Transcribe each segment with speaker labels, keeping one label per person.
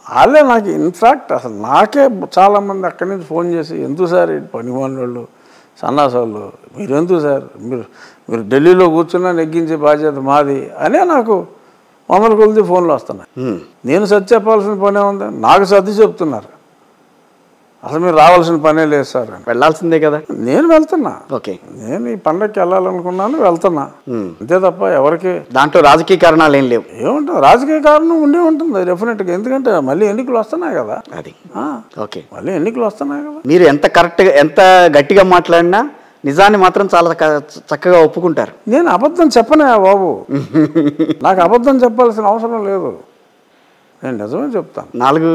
Speaker 1: వాళ్ళే నాకు ఇన్ఫ్యాక్ట్ అసలు నాకే చాలామంది అక్కడి నుంచి ఫోన్ చేసి ఎందుకు సార్ పని వాళ్ళు సన్నాసాలు మీరు ఎందుకు సార్ మీరు ఢిల్లీలో కూర్చున్నా నెగ్గించే బాధ్యత మాది అనే నాకు వందల కొద్ది ఫోన్లు వస్తున్నాయి. నేను సర్ది చెప్పాల్సిన పనే ఉంది, నాకు సర్ది చెప్తున్నారు. అసలు మీరు రావాల్సిన పనే లేదు సార్ అని.
Speaker 2: వెళ్ళాల్సిందే కదా.
Speaker 1: నేను వెళ్తున్నా.
Speaker 2: ఓకే,
Speaker 1: నేను ఈ పండగకి వెళ్ళాలనుకున్నాను, వెళ్తున్నా అంతే తప్ప ఎవరికి
Speaker 2: దాంట్లో రాజకీయ కారణాలు ఏం లేవు.
Speaker 1: ఏముంటుంది, రాజకీయ కారణం ఉండే ఉంటుంది డెఫినెట్గా. ఎందుకంటే మళ్ళీ ఎన్నికలు వస్తున్నాయి కదా.
Speaker 2: అది ఓకే,
Speaker 1: మళ్ళీ ఎన్నికలు వస్తున్నాయి కదా.
Speaker 2: మీరు ఎంత కరెక్ట్గా ఎంత గట్టిగా మాట్లాడినా నిజాన్ని మాత్రం చాలా చక్కగా ఒప్పుకుంటారు.
Speaker 1: నేను అబద్ధం చెప్పనే బాబు, నాకు అబద్ధం చెప్పాల్సిన అవసరం లేదు, నేను నిజమే చెప్తాను. 4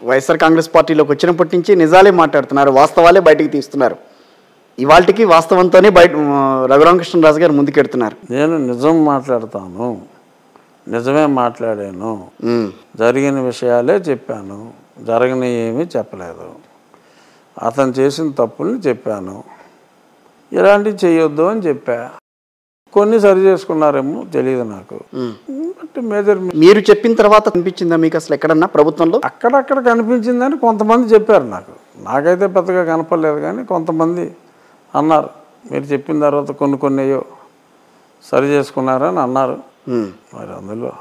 Speaker 2: వైఎస్ఆర్ కాంగ్రెస్ పార్టీలోకి వచ్చినప్పటి నుంచి నిజాలే మాట్లాడుతున్నారు, వాస్తవాలే బయటికి తీస్తున్నారు. ఇవాళకి వాస్తవంతోనే రఘురామకృష్ణరాజు గారు ముందుకెడుతున్నారు.
Speaker 1: నేను నిజం మాట్లాడతాను, నిజమే మాట్లాడాను, జరిగిన విషయాలే చెప్పాను, జరగని ఏమీ చెప్పలేదు. అతను చేసిన తప్పుల్ని చెప్పాను, ఇలాంటివి చేయొద్దు అని చెప్పా. కొన్ని సరి చేసుకున్నారేమో తెలియదు నాకు. మేజర్
Speaker 2: మీరు చెప్పిన తర్వాత కనిపించిందా మీకు అసలు ఎక్కడన్నా ప్రభుత్వంలో?
Speaker 1: అక్కడక్కడ కనిపించిందని కొంతమంది చెప్పారు నాకు, నాకైతే పెద్దగా కనపడలేదు. కానీ కొంతమంది అన్నారు మీరు చెప్పిన తర్వాత కొన్ని అయ్యో సరి చేసుకున్నారని అన్నారు. మరి అందులో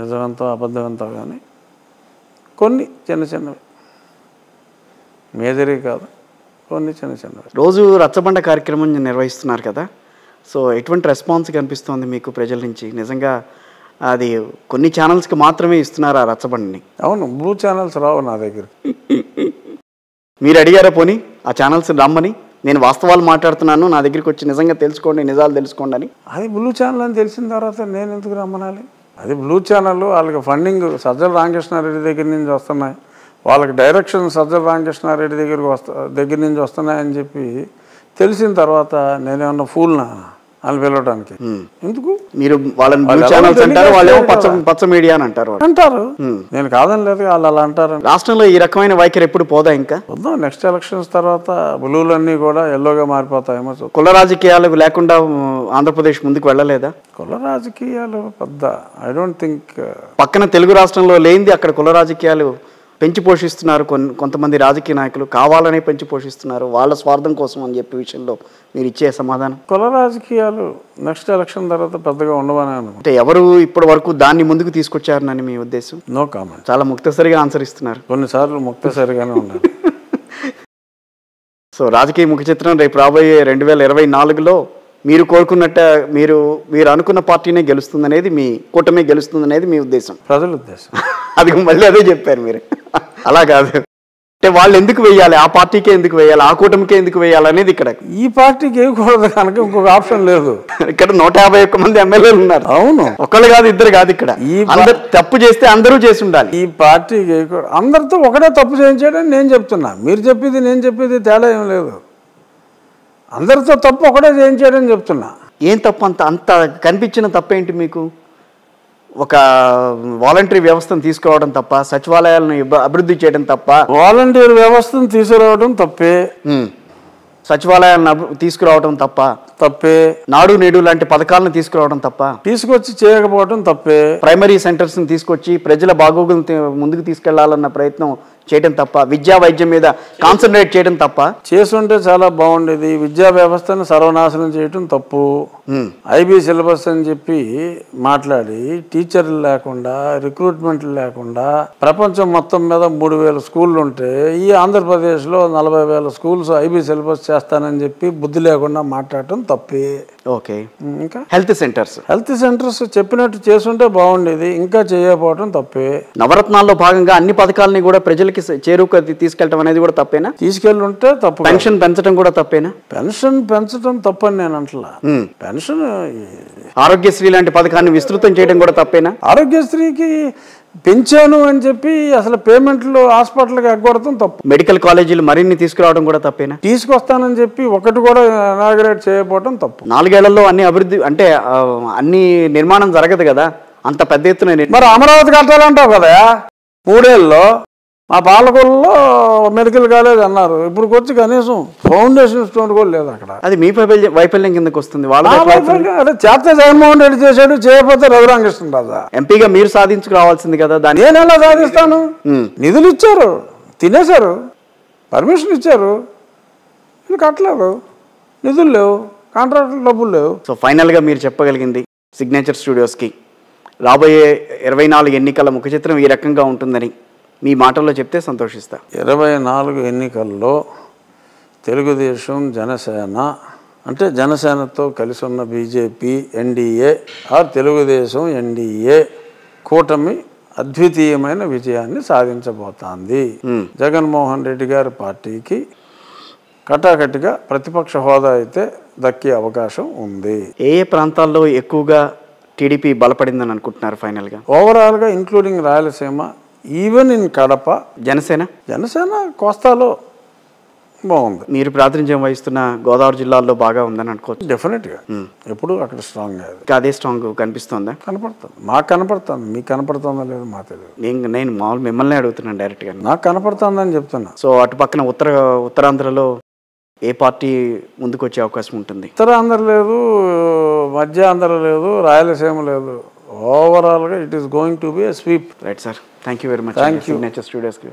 Speaker 1: నిజమెంతో అబద్ధమెంతో కానీ కొన్ని చిన్నవి, మేజరీ కాదు, కొన్ని చిన్నవి.
Speaker 2: రోజు రచ్చబండ కార్యక్రమం నిర్వహిస్తున్నారు కదా, సో ఎటువంటి రెస్పాన్స్ కనిపిస్తుంది మీకు ప్రజల నుంచి? నిజంగా అది కొన్ని ఛానల్స్కి మాత్రమే ఇస్తున్నారు ఆ రచ్చబండిని.
Speaker 1: అవును, బ్లూ ఛానల్స్ రావు నా దగ్గర.
Speaker 2: మీరు అడిగారా పోనీ ఆ ఛానల్స్ రమ్మని? నేను వాస్తవాలు మాట్లాడుతున్నాను, నా దగ్గరికి వచ్చి నిజంగా తెలుసుకోండి, నిజాలు తెలుసుకోండి అని.
Speaker 1: అది బ్లూ ఛానల్ అని తెలిసిన తర్వాత నేను ఎందుకు రమ్మనాలి? అది బ్లూ ఛానల్, వాళ్ళకి ఫండింగ్ సజ్జల రామకృష్ణారెడ్డి దగ్గర నుంచి వస్తున్నాయి, వాళ్ళకి డైరెక్షన్ సజ్జల రామకృష్ణారెడ్డి దగ్గర నుంచి వస్తున్నాయని చెప్పి తెలిసిన తర్వాత నేనేమన్నా ఫూల్నా అని పిలవడానికి? ఎందుకు?
Speaker 2: మీరు వాళ్ళని బ్లూ ఛానల్స్ అంటారు, వాళ్ళేమో పచ్చ మీడియా అని అంటారు.
Speaker 1: నేను కాదని లేదు, వాళ్ళు అలా అంటారు.
Speaker 2: రాష్ట్రంలో ఈ రకమైన వైఖరి ఎప్పుడు పోదా? ఇంకా
Speaker 1: వద్దాం, నెక్స్ట్ ఎలక్షన్స్ తర్వాత బ్లూలన్నీ కూడా ఎల్లోగా మారిపోతాయేమో.
Speaker 2: కుల రాజకీయాలు లేకుండా ఆంధ్రప్రదేశ్ ముందుకు వెళ్ళలేదా?
Speaker 1: కుల రాజకీయాలు పెద్ద ఐ డోంట్ థింక్.
Speaker 2: పక్కన తెలుగు రాష్ట్రంలో లేనిది అక్కడ కుల రాజకీయాలు పెంచి పోషిస్తున్నారు కొంతమంది రాజకీయ నాయకులు, కావాలనే పెంచి పోషిస్తున్నారు వాళ్ళ స్వార్థం కోసం అని చెప్పే విషయంలో మీరు ఇచ్చే సమాధానం?
Speaker 1: కుల రాజకీయాలు నెక్స్ట్ ఎలక్షన్ తర్వాత పెద్దగా ఉండవని
Speaker 2: అంటే ఎవరు ఇప్పటి వరకు దాన్ని ముందుకు తీసుకొచ్చారని మీ ఉద్దేశం?
Speaker 1: No comment.
Speaker 2: చాలా ముక్తసరిగా ఆన్సర్ ఇస్తున్నారు.
Speaker 1: కొన్నిసార్లు ముక్తసరిగానే ఉండాలి.
Speaker 2: సో రాజకీయ ముఖ చిత్రం రేపు రాబోయే 2024లో మీరు కోరుకున్నట్ట మీరు అనుకున్న పార్టీనే గెలుస్తుందనేది, మీ కూటమి గెలుస్తుందనేది మీ ఉద్దేశం?
Speaker 1: ప్రజల ఉద్దేశం.
Speaker 2: అది మళ్ళీ అదే చెప్పారు మీరు. అలా కాదు, అంటే వాళ్ళు ఎందుకు వేయాలి, ఆ పార్టీకే ఎందుకు వేయాలి, ఆ కూటమికే ఎందుకు వేయాలి అనేది ఇక్కడ.
Speaker 1: ఈ పార్టీకి వేయకూడదు కనుక ఇంకొక ఆప్షన్ లేదు.
Speaker 2: ఇక్కడ 151 మంది ఎమ్మెల్యేలు ఉన్నారు.
Speaker 1: అవును,
Speaker 2: ఒకళ్ళు కాదు, ఇద్దరు కాదు. ఇక్కడ అందరు తప్పు చేస్తే అందరూ చేసి ఉండాలి.
Speaker 1: ఈ పార్టీకి వేయకూడదు, అందరితో ఒకటే తప్పు చేయించాడని నేను చెప్తున్నా. మీరు చెప్పేది నేను చెప్పేది తేడా ఏం లేదు, అందరితో తప్పు ఒకటే చేయించాడని చెప్తున్నా.
Speaker 2: ఏం తప్పు? అంత కనిపించిన తప్పేంటి మీకు? ఒక వాలంటరీ వ్యవస్థను తీసుకురావడం తప్ప, సచివాలయాలను అభివృద్ధి చేయడం తప్ప?
Speaker 1: వాలంటీర్ వ్యవస్థను తీసుకురావడం తప్పే,
Speaker 2: సచివాలయాలను తీసుకురావడం తప్పే, నాడు నేడు లాంటి పథకాలను తీసుకురావడం
Speaker 1: తీసుకొచ్చి చేయకపోవడం తప్పే,
Speaker 2: ప్రైమరీ సెంటర్స్ని తీసుకొచ్చి ప్రజల బాగోగులను ముందుకు తీసుకెళ్లాలన్న ప్రయత్నం చేయడం తప్ప, విద్యా వైద్యం మీద కాన్సన్ట్రేట్ చేయడం తప్ప.
Speaker 1: చేసుంటే చాలా బాగుండేది. విద్యా వ్యవస్థను సర్వనాశనం చేయడం తప్పు. ఐబీ సిలబస్ అని చెప్పి మాట్లాడి టీచర్లు లేకుండా, రిక్రూట్మెంట్లు లేకుండా ప్రపంచం మొత్తం మీద 3000 స్కూళ్ళు ఉంటే ఈ ఆంధ్రప్రదేశ్లో 40,000 స్కూల్స్ ఐబీ సిలబస్ చేస్తానని చెప్పి బుద్ధి లేకుండా మాట్లాడటం తప్పే.
Speaker 2: ఓకే, ఇంకా హెల్త్ సెంటర్స్
Speaker 1: చెప్పినట్టు చేసుంటే బాగుండేది, ఇంకా చేయకపోవడం తప్పే.
Speaker 2: నవరత్నాల్లో భాగంగా అన్ని పథకాలని కూడా ప్రజలకి చేరుకు తీసుకెళ్ళడం అనేది కూడా తప్పేనా?
Speaker 1: తీసుకెళ్ళి ఉంటే తప్పు.
Speaker 2: పెన్షన్ పెంచడం కూడా తప్పేనా?
Speaker 1: పెన్షన్ పెంచడం తప్పని నేను అంటలా. పెన్షన్,
Speaker 2: ఆరోగ్యశ్రీ లాంటి పథకాన్ని విస్తృతం చేయడం కూడా తప్పేనా?
Speaker 1: ఆరోగ్యశ్రీకి పెంచాను అని చెప్పి అసలు పేమెంట్లు హాస్పిటల్కి ఎగ్గొడతాం తప్పు.
Speaker 2: మెడికల్ కాలేజీలు మరిన్ని తీసుకురావడం కూడా తప్పేనా?
Speaker 1: తీసుకొస్తానని చెప్పి ఒకటి కూడా ఇనాగరేట్ చేయకపోవడం తప్పు.
Speaker 2: 4 ఏళ్లలో అన్ని అభివృద్ధి అంటే అన్ని నిర్మాణం జరగదు కదా అంత పెద్ద ఎత్తున.
Speaker 1: మరి అమరావతి కట్టాలంటావు కదా 3 ఏళ్ళలో, మా పాలకొల్లో మెడికల్ కాలేజ్ అన్నారు, ఇప్పుడు వచ్చి కనీసం ఫౌండేషన్ స్టోన్ కూడా లేదు అక్కడ.
Speaker 2: అది మీ వైఫల్యం కిందకు వస్తుంది.
Speaker 1: అదే చేస్తే జగన్మోహన్ రెడ్డి చేశాడు, చేయకపోతే రఘురామకృష్ణరాజా.
Speaker 2: ఎంపీగా మీరు సాధించుకురావాల్సింది కదా, దాన్ని
Speaker 1: నేను ఎలా సాధిస్తాను? నిధులు ఇచ్చారు, తినేశారు, పర్మిషన్ ఇచ్చారు, ఇది కట్టలేదు, నిధులు లేవు, కాంట్రాక్టులు డబ్బులు లేవు.
Speaker 2: సో ఫైనల్గా మీరు చెప్పగలిగింది సిగ్నేచర్ స్టూడియోస్కి రాబోయే 24 ఎన్నికల ముఖ చిత్రం ఈ రకంగా ఉంటుందని మీ మాటల్లో చెప్తే సంతోషిస్తా.
Speaker 1: 24 ఎన్నికల్లో తెలుగుదేశం, జనసేన, అంటే జనసేనతో కలిసి ఉన్న BJP, NDA are Telugu Desam NDA కూటమి అద్వితీయమైన విజయాన్ని సాధించబోతోంది. జగన్మోహన్ రెడ్డి గారి పార్టీకి కటాకటిగా ప్రతిపక్ష హోదా అయితే దక్కే అవకాశం ఉంది.
Speaker 2: ఏ ప్రాంతాల్లో ఎక్కువగా టీడీపీ బలపడిందని అనుకుంటున్నారు ఫైనల్గా?
Speaker 1: ఓవరాల్గా including Rayalaseema, even in Kadapa Janasena కోస్తాలో బాగుంది.
Speaker 2: మీరు ప్రాతినిధ్యం వహిస్తున్న గోదావరి జిల్లాల్లో బాగా ఉందని అనుకోవచ్చు.
Speaker 1: డెఫినెట్గా ఎప్పుడు అక్కడ స్ట్రాంగ్
Speaker 2: అదే స్ట్రాంగ్ కనిపిస్తుందా?
Speaker 1: కనపడుతుంది, మాకు కనపడుతుంది. మీకు కనపడుతుందా లేదు మా తెలియదు.
Speaker 2: నేను మామూలు మిమ్మల్ని అడుగుతున్నాను డైరెక్ట్గా.
Speaker 1: నాకు కనపడుతుందని చెప్తున్నా.
Speaker 2: సో అటు పక్కన ఉత్తరాంధ్రలో ఏ పార్టీ ముందుకు వచ్చే అవకాశం ఉంటుంది?
Speaker 1: ఉత్తరాంధ్ర లేదు, మధ్యాంధ్ర లేదు, రాయలసీమ లేదు. ఓవరాల్గా it is going to be a sweep.
Speaker 2: Right sir, thank you very much.
Speaker 1: Thank you.
Speaker 2: Signature స్టూడియోస్కి.